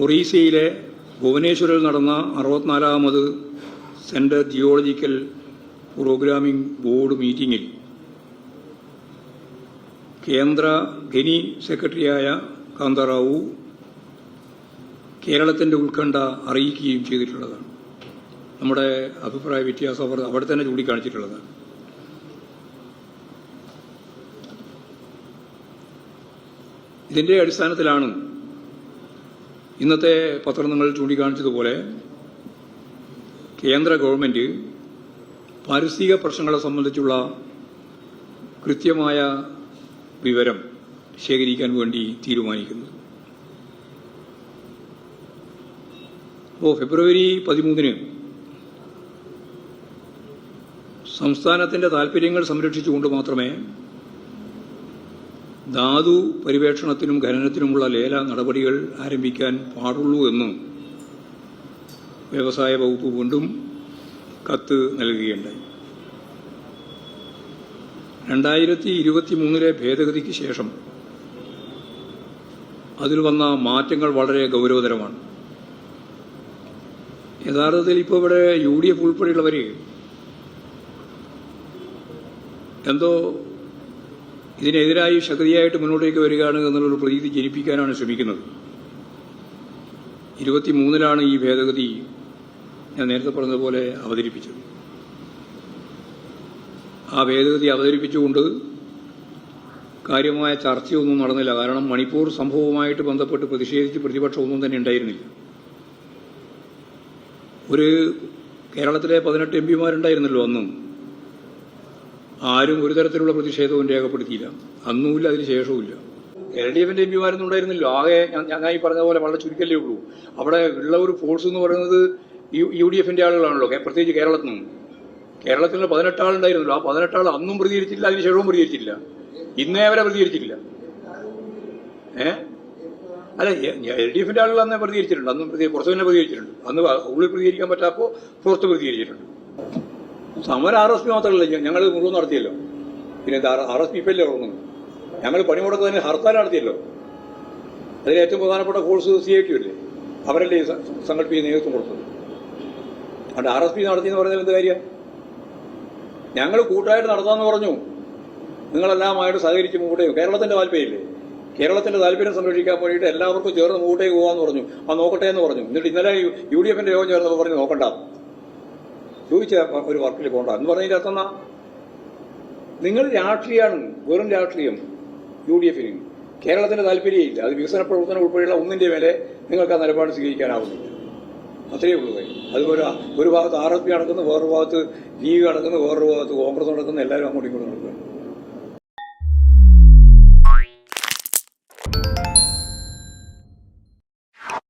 ഒറീസയിലെ ഭുവനേശ്വറിൽ നടന്ന 64ാമത് central geological programming board മീറ്റിംഗിൽ കേന്ദ്ര ഖനി സെക്രട്ടറിയായ കാന്തറാവു കേരളത്തിൻ്റെ ഉത്കണ്ഠ അറിയിക്കുകയും ചെയ്തിട്ടുള്ളതാണ്. നമ്മുടെ അഭിപ്രായ വ്യത്യാസം അവർ അവിടെ തന്നെ ചൂണ്ടിക്കാണിച്ചിട്ടുള്ളതാണ്. ഇതിൻ്റെ അടിസ്ഥാനത്തിലാണ് ഇന്നത്തെ പത്രം നിങ്ങൾ ചൂണ്ടിക്കാണിച്ചതുപോലെ കേന്ദ്ര ഗവൺമെൻറ് പാരിസ്ഥിതിക പ്രശ്നങ്ങളെ സംബന്ധിച്ചുള്ള കൃത്യമായ വിവരം ശേഖരിക്കാൻ വേണ്ടി തീരുമാനിക്കുന്നത്. അപ്പോൾ ഫെബ്രുവരി 13 സംസ്ഥാനത്തിൻ്റെ താൽപ്പര്യങ്ങൾ സംരക്ഷിച്ചുകൊണ്ട് മാത്രമേ ധാതു പരിവേഷണത്തിനും ഖനനത്തിനുമുള്ള ലേല നടപടികൾ ആരംഭിക്കാൻ പാടുള്ളൂ എന്ന് വ്യവസായ വകുപ്പ് വീണ്ടും കത്ത് നൽകുകയുണ്ടായി. 2023 ഭേദഗതിക്ക് ശേഷം അതിൽ വന്ന മാറ്റങ്ങൾ വളരെ ഗൗരവതരമാണ്. യഥാർത്ഥത്തിൽ ഇപ്പോൾ ഇവിടെ UDF ഉൾപ്പെടെയുള്ളവർ എന്തോ ഇതിനെതിരായി ശക്തിയായിട്ട് മുന്നോട്ടേക്ക് വരികയാണ് എന്നുള്ളൊരു പ്രതീതി ജനിപ്പിക്കാനാണ് ശ്രമിക്കുന്നത്. 23 ഈ ഭേദഗതി ഞാൻ നേരത്തെ പറഞ്ഞതുപോലെ അവതരിപ്പിച്ചത്. ആ ഭേദഗതി അവതരിപ്പിച്ചുകൊണ്ട് കാര്യമായ ചർച്ചയൊന്നും നടന്നില്ല. കാരണം മണിപ്പൂർ സംഭവവുമായിട്ട് ബന്ധപ്പെട്ട് പ്രതിഷേധിച്ച് പ്രതിപക്ഷം ഒന്നും തന്നെ ഉണ്ടായിരുന്നില്ല. ഒരു കേരളത്തിലെ 18 MP അന്നും ആരും ഒരു തരത്തിലുള്ള പ്രതിഷേധവും രേഖപ്പെടുത്തിയില്ല. അന്നുമില്ല, അതിന് ശേഷവുമില്ല. LDFന്റെ MP ഉണ്ടായിരുന്നല്ലോ. ആകെ ഞാൻ ഈ പറഞ്ഞ പോലെ വളരെ ചുരുക്കല്ലേ ഉള്ളൂ. അവിടെ ഉള്ള ഒരു ഫോഴ്സ് എന്ന് പറയുന്നത് UDFന്റെ ആളുകളാണല്ലോ. പ്രത്യേകിച്ച് കേരളത്തിൽ 18 ആളുണ്ടായിരുന്നല്ലോ. ആ 18 ആൾ അന്നും പ്രതികരിച്ചില്ല, അതിന് ശേഷവും പ്രതികരിച്ചില്ല. ഇന്നേ വരെ പ്രതികരിച്ചിട്ടില്ല. അല്ല, LDFന്റെ ആളുകൾ അന്നേ പ്രതികരിച്ചിട്ടുണ്ട്. അന്നും പുറത്തു തന്നെ പ്രതികരിച്ചിട്ടുണ്ട്. അന്ന് ഉള്ളിൽ പ്രതികരിക്കാൻ പറ്റാപ്പോൾ പുറത്ത് പ്രതികരിച്ചിട്ടുണ്ട്. സമരം RSP മാത്രമല്ല, ഞങ്ങൾ മുഴുവൻ നടത്തിയല്ലോ. പിന്നെ RSP ഇപ്പല്ലേ ഉറങ്ങുന്നു. ഞങ്ങൾ പണിമുടക്കുന്നതിന് ഹർത്താൽ നടത്തിയല്ലോ. അതിൽ ഏറ്റവും പ്രധാനപ്പെട്ട കോഴ്സ് CIT അല്ലേ, അവരല്ലേ സംഘടിപ്പിക്കുന്ന നേതൃത്വം കൊടുത്തത്. അതുകൊണ്ട് RSP നടത്തിയെന്ന് പറഞ്ഞാൽ എന്ത് കാര്യം? ഞങ്ങൾ കൂട്ടായിട്ട് നടത്താമെന്ന് പറഞ്ഞു. നിങ്ങളെല്ലാമായിട്ട് സഹകരിച്ച് മുമ്പോട്ടേക്ക്. കേരളത്തിന്റെ താല്പര്യമില്ലേ? കേരളത്തിന്റെ താല്പര്യം സംരക്ഷിക്കാൻ വേണ്ടിയിട്ട് എല്ലാവർക്കും ചേർന്ന് മുമ്പോട്ടേക്ക് പോകാമെന്ന് പറഞ്ഞു. ആ നോക്കട്ടെ എന്ന് പറഞ്ഞു. എന്നിട്ട് ഇന്നലെ UDFന്റെ യോഗം ചേർന്നപ്പോൾ പറഞ്ഞു നോക്കണ്ട, ചോദിച്ച ഒരു വർക്കിൽ പോകണ്ട എന്ന് പറഞ്ഞതിന്റെ അർത്ഥം എന്നാ? നിങ്ങൾ രാഷ്ട്രീയമാണ്, വെറും രാഷ്ട്രീയം. UDFന് കേരളത്തിന്റെ താല്പര്യമില്ല. അത് വികസന പ്രവർത്തനം ഉൾപ്പെടെയുള്ള ഒന്നിന്റെ മേലെ നിങ്ങൾക്ക് ആ നിലപാട് സ്വീകരിക്കാനാവുന്നില്ല. അത്രയേ ഉള്ളൂ കാര്യം. അതുപോലെ ഒരു ഭാഗത്ത് RSP നടക്കുന്നു, വേറൊരു ഭാഗത്ത് ലീഗ് നടക്കുന്നു, വേറൊരു ഭാഗത്ത് കോൺഗ്രസ് നടക്കുന്നു, എല്ലാവരും അങ്ങോട്ടും ഇങ്ങോട്ടും നടക്കുന്നു.